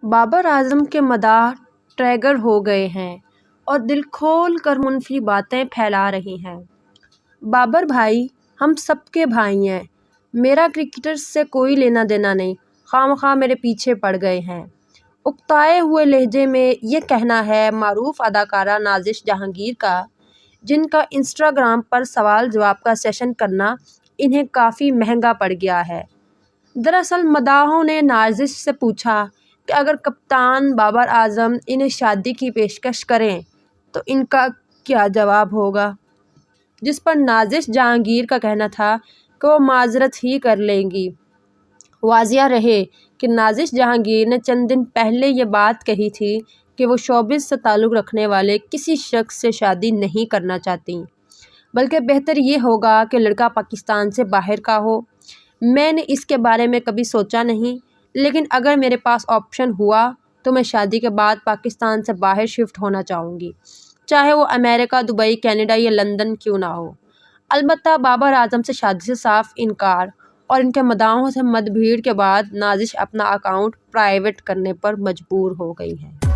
بابر اعظم کے مداح ٹریگر ہو گئے ہیں اور دل کھول کر منفی باتیں پھیلا رہی ہیں۔ بابر بھائی ہم سب کے بھائی ہیں، میرا کرکٹرز سے کوئی لینا دینا نہیں، خواہ میرے پیچھے پڑ گئے ہیں۔ اکتائے ہوئے لہجے میں یہ کہنا ہے معروف اداکارہ نازش جہانگیر کا، جن کا انسٹاگرام پر سوال جواب کا سیشن کرنا انہیں کافی مہنگا پڑ گیا ہے۔ دراصل مداحوں نے نازش سے پوچھا کہ اگر کپتان بابر اعظم انہیں شادی کی پیشکش کریں تو ان کا کیا جواب ہوگا، جس پر نازش جہانگیر کا کہنا تھا کہ وہ معذرت ہی کر لیں گی۔ واضح رہے کہ نازش جہانگیر نے چند دن پہلے یہ بات کہی تھی کہ وہ شوبز سے تعلق رکھنے والے کسی شخص سے شادی نہیں کرنا چاہتیں، بلکہ بہتر یہ ہوگا کہ لڑکا پاکستان سے باہر کا ہو۔ میں نے اس کے بارے میں کبھی سوچا نہیں، لیکن اگر میرے پاس آپشن ہوا تو میں شادی کے بعد پاکستان سے باہر شفٹ ہونا چاہوں گی، چاہے وہ امریکہ، دبئی، کینیڈا یا لندن کیوں نہ ہو۔ البتہ بابر اعظم سے شادی سے صاف انکار اور ان کے مداحوں سے مد بھیڑ کے بعد نازش اپنا اکاؤنٹ پرائیویٹ کرنے پر مجبور ہو گئی ہیں۔